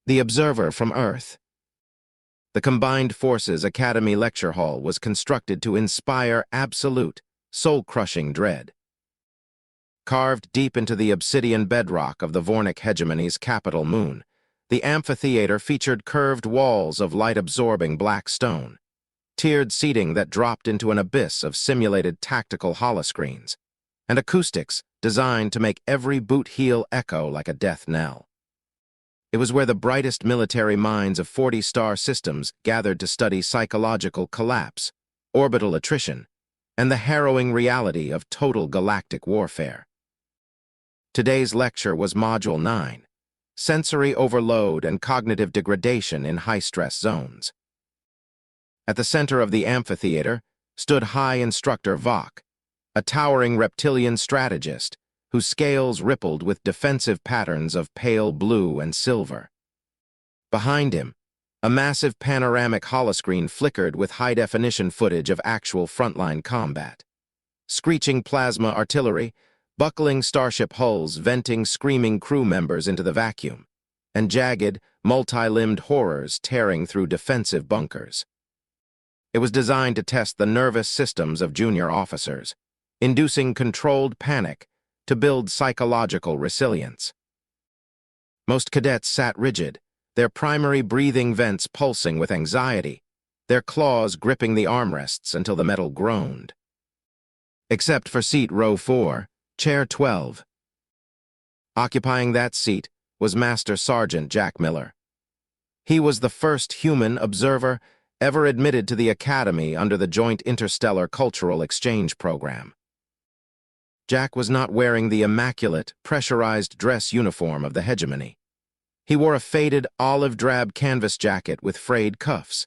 The Observer from Earth. The Combined Forces Academy Lecture Hall was constructed to inspire absolute, soul-crushing dread. Carved deep into the obsidian bedrock of the Vornic hegemony's capital moon, the amphitheater featured curved walls of light-absorbing black stone, tiered seating that dropped into an abyss of simulated tactical holoscreens, and acoustics designed to make every boot heel echo like a death knell. It was where the brightest military minds of 40-star systems gathered to study psychological collapse, orbital attrition, and the harrowing reality of total galactic warfare. Today's lecture was Module 9, Sensory Overload and Cognitive Degradation in High-Stress Zones. At the center of the amphitheater stood High Instructor Vok, a towering reptilian strategist whose scales rippled with defensive patterns of pale blue and silver. Behind him, a massive panoramic holoscreen flickered with high-definition footage of actual frontline combat. Screeching plasma artillery, buckling starship hulls venting screaming crew members into the vacuum, and jagged, multi-limbed horrors tearing through defensive bunkers. It was designed to test the nervous systems of junior officers, inducing controlled panic to build psychological resilience. Most cadets sat rigid, their primary breathing vents pulsing with anxiety, their claws gripping the armrests until the metal groaned. Except for seat row 4, chair 12. Occupying that seat was Master Sergeant Jack Miller. He was the first human observer ever admitted to the Academy under the Joint Interstellar Cultural Exchange Program. Jack was not wearing the immaculate, pressurized dress uniform of the hegemony. He wore a faded, olive-drab canvas jacket with frayed cuffs.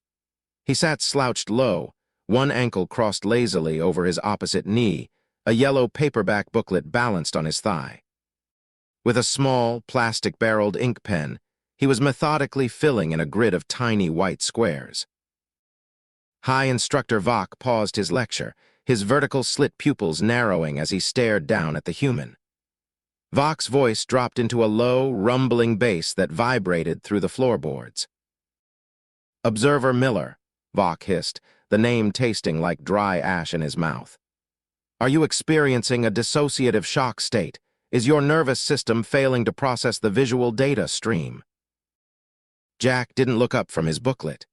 He sat slouched low, one ankle crossed lazily over his opposite knee, a yellow paperback booklet balanced on his thigh. With a small, plastic-barreled ink pen, he was methodically filling in a grid of tiny white squares. High Instructor Vok paused his lecture, his vertical slit pupils narrowing as he stared down at the human. Vok's voice dropped into a low, rumbling bass that vibrated through the floorboards. "Observer Miller," Vok hissed, the name tasting like dry ash in his mouth. "Are you experiencing a dissociative shock state? Is your nervous system failing to process the visual data stream?" Jack didn't look up from his booklet.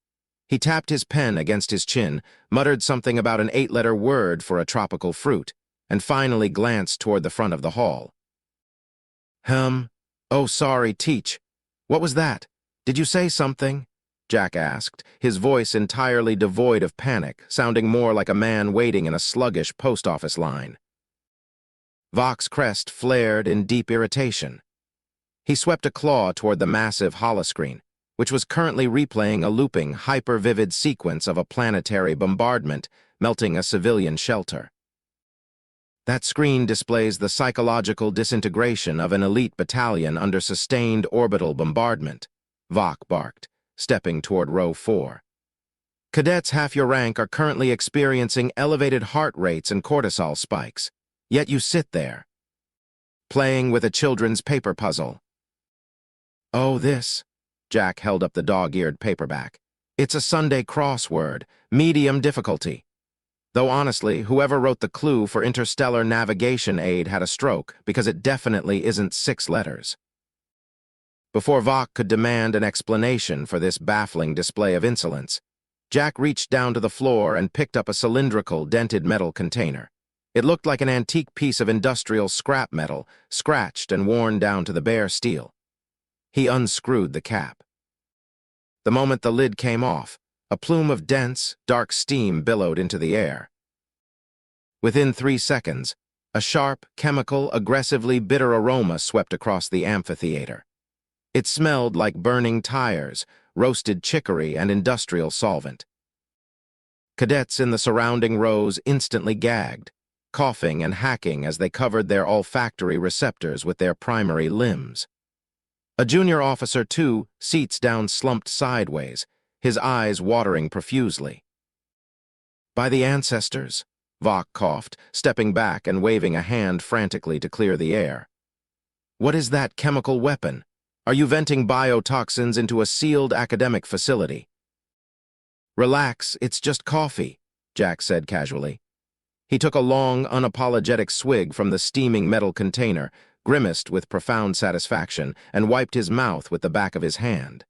He tapped his pen against his chin, muttered something about an 8-letter word for a tropical fruit, and finally glanced toward the front of the hall. Oh, sorry, Teach. What was that? Did you say something?" Jack asked, his voice entirely devoid of panic, sounding more like a man waiting in a sluggish post office line. Vok's crest flared in deep irritation. He swept a claw toward the massive holoscreen, which was currently replaying a looping, hyper-vivid sequence of a planetary bombardment melting a civilian shelter. "That screen displays the psychological disintegration of an elite battalion under sustained orbital bombardment," Vok barked, stepping toward row 4. "Cadets half your rank are currently experiencing elevated heart rates and cortisol spikes, yet you sit there, playing with a children's paper puzzle." "Oh, this." Jack held up the dog-eared paperback. "It's a Sunday crossword, medium difficulty. Though honestly, whoever wrote the clue for interstellar navigation aid had a stroke, because it definitely isn't 6 letters. Before Vok could demand an explanation for this baffling display of insolence, Jack reached down to the floor and picked up a cylindrical, dented metal container. It looked like an antique piece of industrial scrap metal, scratched and worn down to the bare steel. He unscrewed the cap. The moment the lid came off, a plume of dense, dark steam billowed into the air. Within 3 seconds, a sharp, chemical, aggressively bitter aroma swept across the amphitheater. It smelled like burning tires, roasted chicory, and industrial solvent. Cadets in the surrounding rows instantly gagged, coughing and hacking as they covered their olfactory receptors with their primary limbs. A junior officer, too, seats down slumped sideways, his eyes watering profusely. "By the ancestors," Vok coughed, stepping back and waving a hand frantically to clear the air. "What is that chemical weapon? Are you venting biotoxins into a sealed academic facility? Relax, it's just coffee, Jack said casually. He took a long, unapologetic swig from the steaming metal container, grimaced with profound satisfaction, and wiped his mouth with the back of his hand.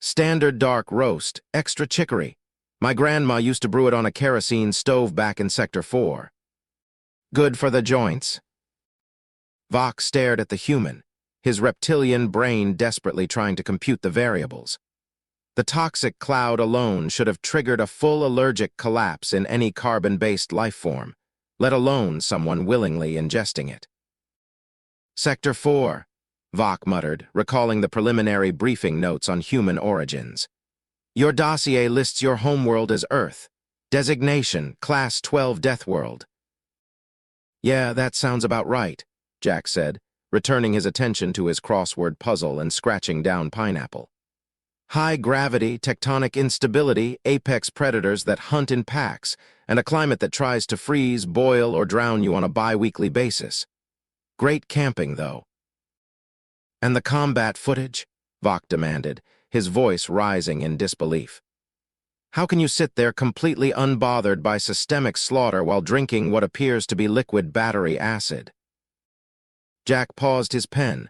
Standard dark roast, extra chicory. My grandma used to brew it on a kerosene stove back in Sector 4. Good for the joints. Vok stared at the human, his reptilian brain desperately trying to compute the variables. The toxic cloud alone should have triggered a full allergic collapse in any carbon-based life form, let alone someone willingly ingesting it. Sector 4, Vok muttered, recalling the preliminary briefing notes on human origins. Your dossier lists your homeworld as Earth. Designation, Class 12 Deathworld. Yeah, that sounds about right, Jack said, returning his attention to his crossword puzzle and scratching down pineapple. High gravity, tectonic instability, apex predators that hunt in packs, and a climate that tries to freeze, boil, or drown you on a bi-weekly basis. Great camping, though. And the combat footage? Vok demanded, his voice rising in disbelief. How can you sit there completely unbothered by systemic slaughter while drinking what appears to be liquid battery acid? Jack paused his pen.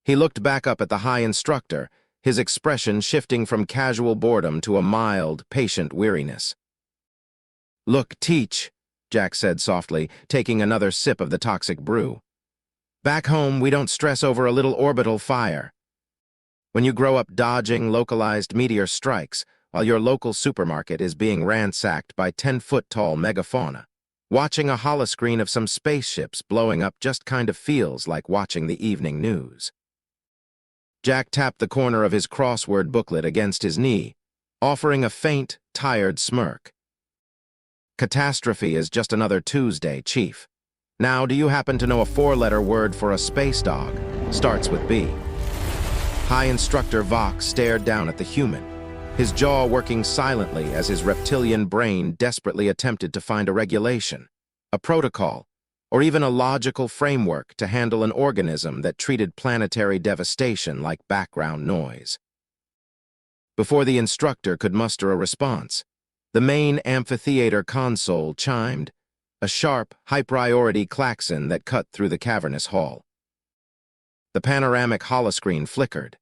He looked back up at the high instructor, his expression shifting from casual boredom to a mild, patient weariness. Look, teach, Jack said softly, taking another sip of the toxic brew. Back home, we don't stress over a little orbital fire. When you grow up dodging localized meteor strikes, while your local supermarket is being ransacked by 10-foot-tall megafauna, watching a holoscreen of some spaceships blowing up just kind of feels like watching the evening news. Jack tapped the corner of his crossword booklet against his knee, offering a faint, tired smirk. Catastrophe is just another Tuesday, Chief. Now, do you happen to know a 4-letter word for a space dog? Starts with B. High Instructor Vok stared down at the human, his jaw working silently as his reptilian brain desperately attempted to find a regulation, a protocol, or even a logical framework to handle an organism that treated planetary devastation like background noise. Before the instructor could muster a response, the main amphitheater console chimed, a sharp, high-priority klaxon that cut through the cavernous hall. The panoramic holoscreen flickered.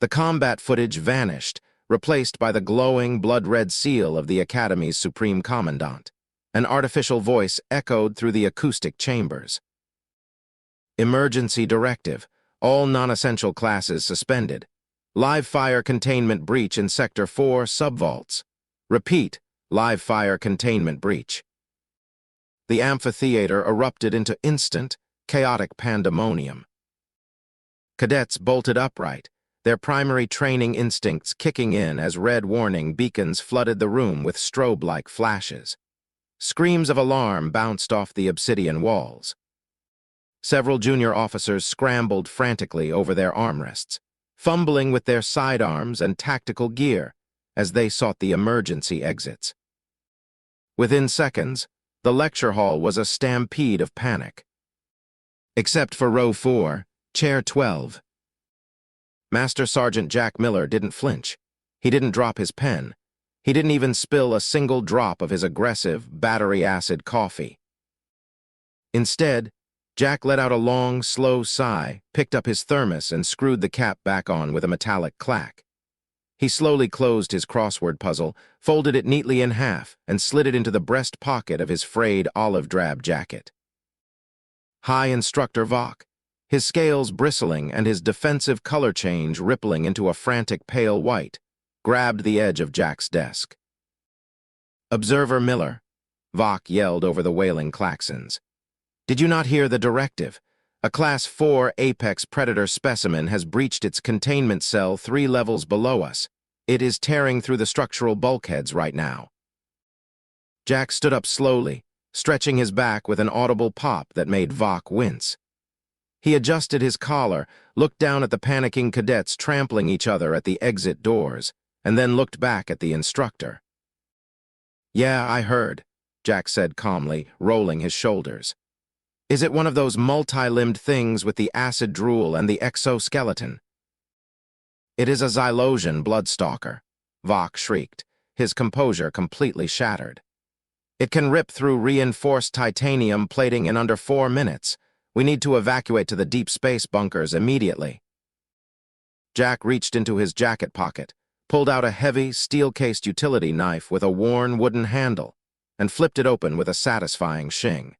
The combat footage vanished, replaced by the glowing, blood-red seal of the Academy's Supreme Commandant. An artificial voice echoed through the acoustic chambers. Emergency directive. All non-essential classes suspended. Live fire containment breach in Sector 4 subvaults. Repeat, live fire containment breach. The amphitheater erupted into instant, chaotic pandemonium. Cadets bolted upright, their primary training instincts kicking in as red warning beacons flooded the room with strobe-like flashes. Screams of alarm bounced off the obsidian walls. Several junior officers scrambled frantically over their armrests, fumbling with their sidearms and tactical gear as they sought the emergency exits. Within seconds, the lecture hall was a stampede of panic. Except for row 4, chair 12. Master Sergeant Jack Miller didn't flinch. He didn't drop his pen. He didn't even spill a single drop of his aggressive, battery acid coffee. Instead, Jack let out a long, slow sigh, picked up his thermos, and screwed the cap back on with a metallic clack. He slowly closed his crossword puzzle, folded it neatly in half, and slid it into the breast pocket of his frayed olive-drab jacket. High Instructor Vok, his scales bristling and his defensive color change rippling into a frantic pale white, grabbed the edge of Jack's desk. Observer Miller, Vok yelled over the wailing klaxons. Did you not hear the directive? A Class 4 apex predator specimen has breached its containment cell 3 levels below us. It is tearing through the structural bulkheads right now. Jack stood up slowly, stretching his back with an audible pop that made Vok wince. He adjusted his collar, looked down at the panicking cadets trampling each other at the exit doors, and then looked back at the instructor. Yeah, I heard, Jack said calmly, rolling his shoulders. Is it one of those multi-limbed things with the acid drool and the exoskeleton? It is a Xylosian bloodstalker, Vok shrieked, his composure completely shattered. It can rip through reinforced titanium plating in under 4 minutes. We need to evacuate to the deep space bunkers immediately. Jack reached into his jacket pocket, pulled out a heavy, steel-cased utility knife with a worn wooden handle, and flipped it open with a satisfying shing.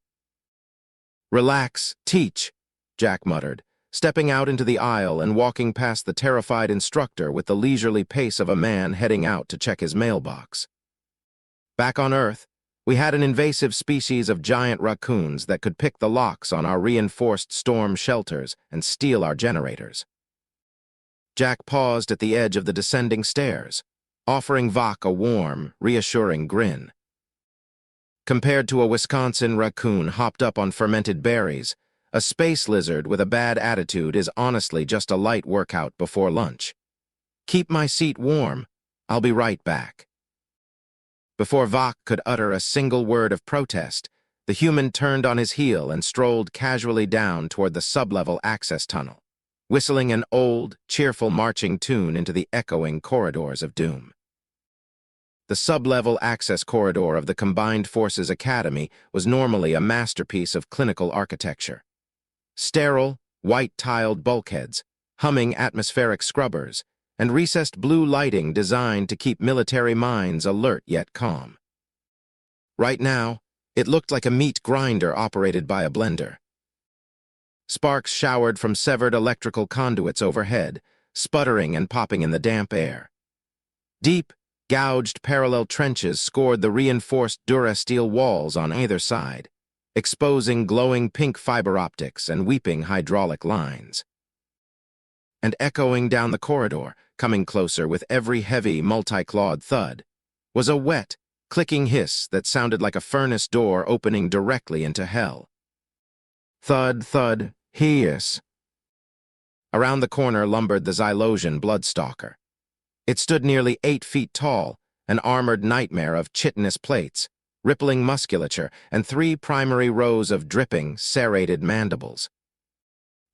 "Relax, teach," Jack muttered, stepping out into the aisle and walking past the terrified instructor with the leisurely pace of a man heading out to check his mailbox. Back on Earth, we had an invasive species of giant raccoons that could pick the locks on our reinforced storm shelters and steal our generators. Jack paused at the edge of the descending stairs, offering Vok a warm, reassuring grin. Compared to a Wisconsin raccoon hopped up on fermented berries, a space lizard with a bad attitude is honestly just a light workout before lunch. "Keep my seat warm. I'll be right back." Before Vok could utter a single word of protest, the human turned on his heel and strolled casually down toward the sublevel access tunnel, whistling an old, cheerful marching tune into the echoing corridors of doom. The sublevel access corridor of the Combined Forces Academy was normally a masterpiece of clinical architecture. Sterile, white-tiled bulkheads, humming atmospheric scrubbers, and recessed blue lighting designed to keep military minds alert yet calm. Right now, it looked like a meat grinder operated by a blender. Sparks showered from severed electrical conduits overhead, sputtering and popping in the damp air. Deep, gouged parallel trenches scored the reinforced durasteel walls on either side, exposing glowing pink fiber optics and weeping hydraulic lines. And echoing down the corridor, coming closer with every heavy, multi-clawed thud, was a wet, clicking hiss that sounded like a furnace door opening directly into hell. Thud, thud, hiss. Around the corner lumbered the Xylosian bloodstalker. It stood nearly 8 feet tall, an armored nightmare of chitinous plates, rippling musculature, and 3 primary rows of dripping, serrated mandibles.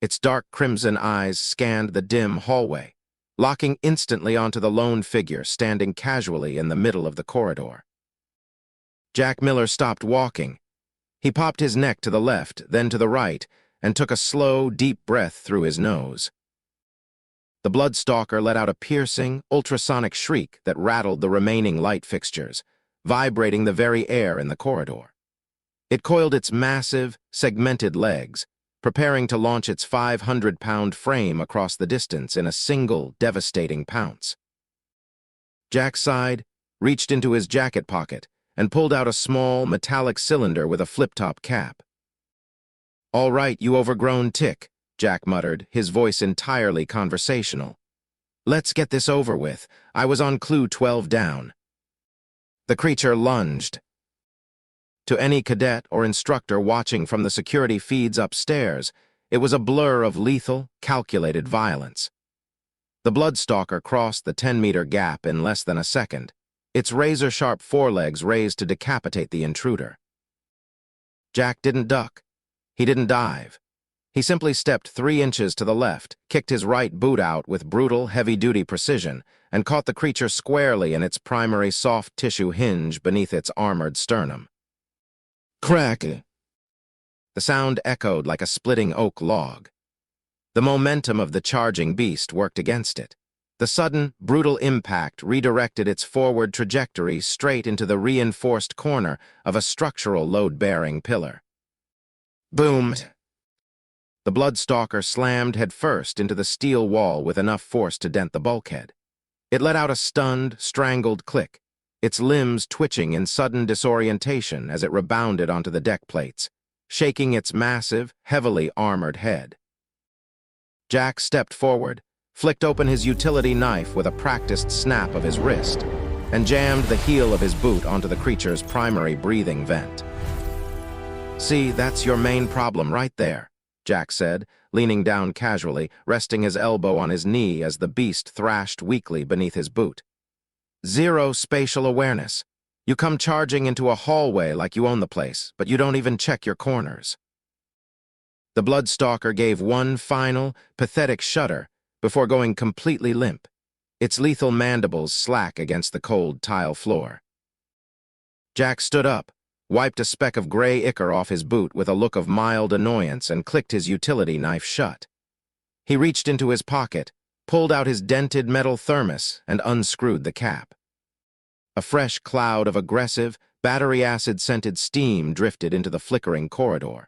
Its dark crimson eyes scanned the dim hallway, locking instantly onto the lone figure standing casually in the middle of the corridor. Jack Miller stopped walking. He popped his neck to the left, then to the right, and took a slow, deep breath through his nose. The bloodstalker let out a piercing, ultrasonic shriek that rattled the remaining light fixtures, vibrating the very air in the corridor. It coiled its massive, segmented legs, preparing to launch its 500-pound frame across the distance in a single, devastating pounce. Jack sighed, reached into his jacket pocket, and pulled out a small, metallic cylinder with a flip-top cap. "All right, you overgrown tick," Jack muttered, his voice entirely conversational. "Let's get this over with. I was on clue 12 down." The creature lunged. To any cadet or instructor watching from the security feeds upstairs, it was a blur of lethal, calculated violence. The bloodstalker crossed the 10-meter gap in less than a second, its razor-sharp forelegs raised to decapitate the intruder. Jack didn't duck. He didn't dive. He simply stepped 3 inches to the left, kicked his right boot out with brutal, heavy-duty precision, and caught the creature squarely in its primary soft tissue hinge beneath its armored sternum. Crack! The sound echoed like a splitting oak log. The momentum of the charging beast worked against it. The sudden, brutal impact redirected its forward trajectory straight into the reinforced corner of a structural load-bearing pillar. Boom! The bloodstalker slammed headfirst into the steel wall with enough force to dent the bulkhead. It let out a stunned, strangled click, its limbs twitching in sudden disorientation as it rebounded onto the deck plates, shaking its massive, heavily armored head. Jack stepped forward, flicked open his utility knife with a practiced snap of his wrist, and jammed the heel of his boot onto the creature's primary breathing vent. "See, that's your main problem right there," Jack said, leaning down casually, resting his elbow on his knee as the beast thrashed weakly beneath his boot. "Zero spatial awareness. You come charging into a hallway like you own the place, but you don't even check your corners." The bloodstalker gave one final, pathetic shudder before going completely limp, its lethal mandibles slack against the cold tile floor. Jack stood up, wiped a speck of gray ichor off his boot with a look of mild annoyance and clicked his utility knife shut. He reached into his pocket, pulled out his dented metal thermos, and unscrewed the cap. A fresh cloud of aggressive, battery acid-scented steam drifted into the flickering corridor.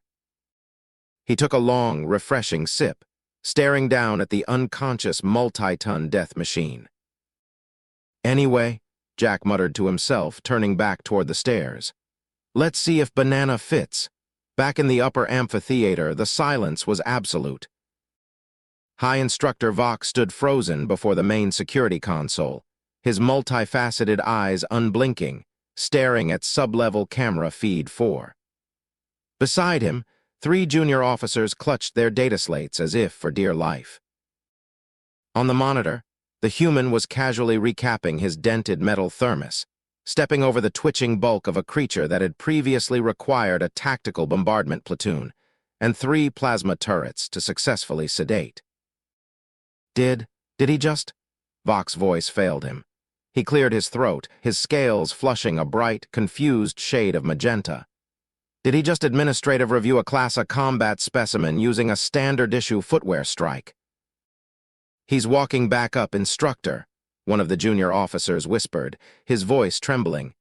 He took a long, refreshing sip, staring down at the unconscious multi-ton death machine. "Anyway," Jack muttered to himself, turning back toward the stairs. "Let's see if banana fits." Back in the upper amphitheater, the silence was absolute. High Instructor Vox stood frozen before the main security console, his multifaceted eyes unblinking, staring at sub-level camera feed 4. Beside him, 3 junior officers clutched their data slates as if for dear life. On the monitor, the human was casually recapping his dented metal thermos, stepping over the twitching bulk of a creature that had previously required a tactical bombardment platoon and 3 plasma turrets to successfully sedate. Did he just? Vox's voice failed him. He cleared his throat, his scales flushing a bright, confused shade of magenta. Did he just administrative review a Class A combat specimen using a standard-issue footwear strike? "He's walking back up, Instructor," one of the junior officers whispered, his voice trembling.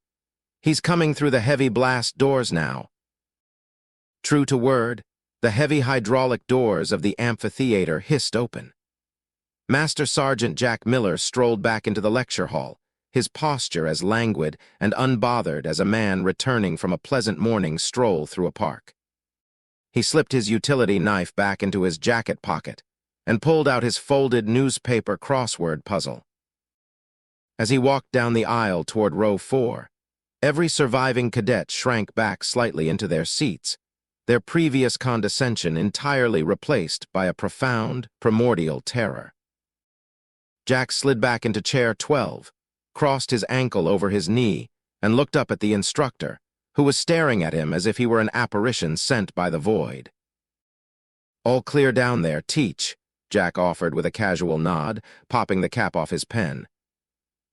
"He's coming through the heavy blast doors now." True to word, the heavy hydraulic doors of the amphitheater hissed open. Master Sergeant Jack Miller strolled back into the lecture hall, his posture as languid and unbothered as a man returning from a pleasant morning stroll through a park. He slipped his utility knife back into his jacket pocket and pulled out his folded newspaper crossword puzzle. As he walked down the aisle toward row 4, every surviving cadet shrank back slightly into their seats, their previous condescension entirely replaced by a profound, primordial terror. Jack slid back into chair 12, crossed his ankle over his knee, and looked up at the instructor, who was staring at him as if he were an apparition sent by the void. "All clear down there, teach," Jack offered with a casual nod, popping the cap off his pen.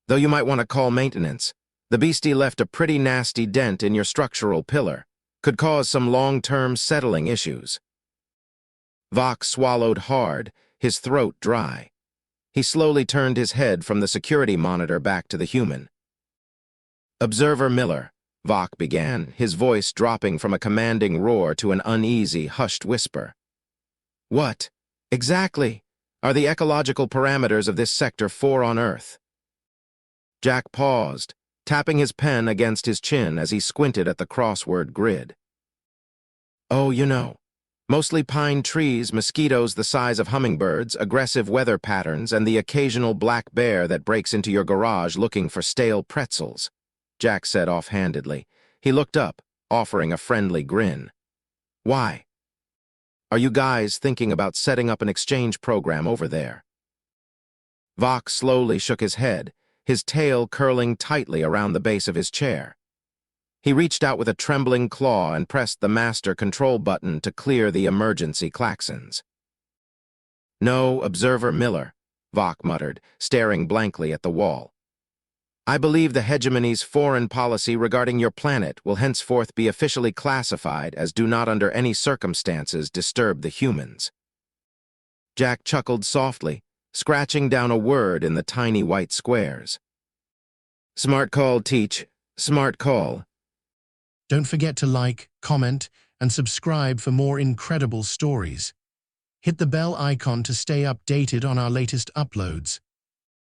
"Though you might want to call maintenance. The beastie left a pretty nasty dent in your structural pillar. Could cause some long-term settling issues." Vox swallowed hard, his throat dry. He slowly turned his head from the security monitor back to the human. "Observer Miller," Vox began, his voice dropping from a commanding roar to an uneasy, hushed whisper. "What, exactly, are the ecological parameters of this Sector 4 on Earth?" Jack paused, tapping his pen against his chin as he squinted at the crossword grid. "Oh, mostly pine trees, mosquitoes the size of hummingbirds, aggressive weather patterns, and the occasional black bear that breaks into your garage looking for stale pretzels," Jack said offhandedly. He looked up, offering a friendly grin. "Why? Are you guys thinking about setting up an exchange program over there?" Vox slowly shook his head, his tail curling tightly around the base of his chair. He reached out with a trembling claw and pressed the master control button to clear the emergency klaxons. "No, Observer Miller," Vox muttered, staring blankly at the wall. "I believe the hegemony's foreign policy regarding your planet will henceforth be officially classified as do not under any circumstances disturb the humans." Jack chuckled softly, scratching down a word in the tiny white squares. "Smart call, Teach. Smart call." Don't forget to like, comment, and subscribe for more incredible stories. Hit the bell icon to stay updated on our latest uploads.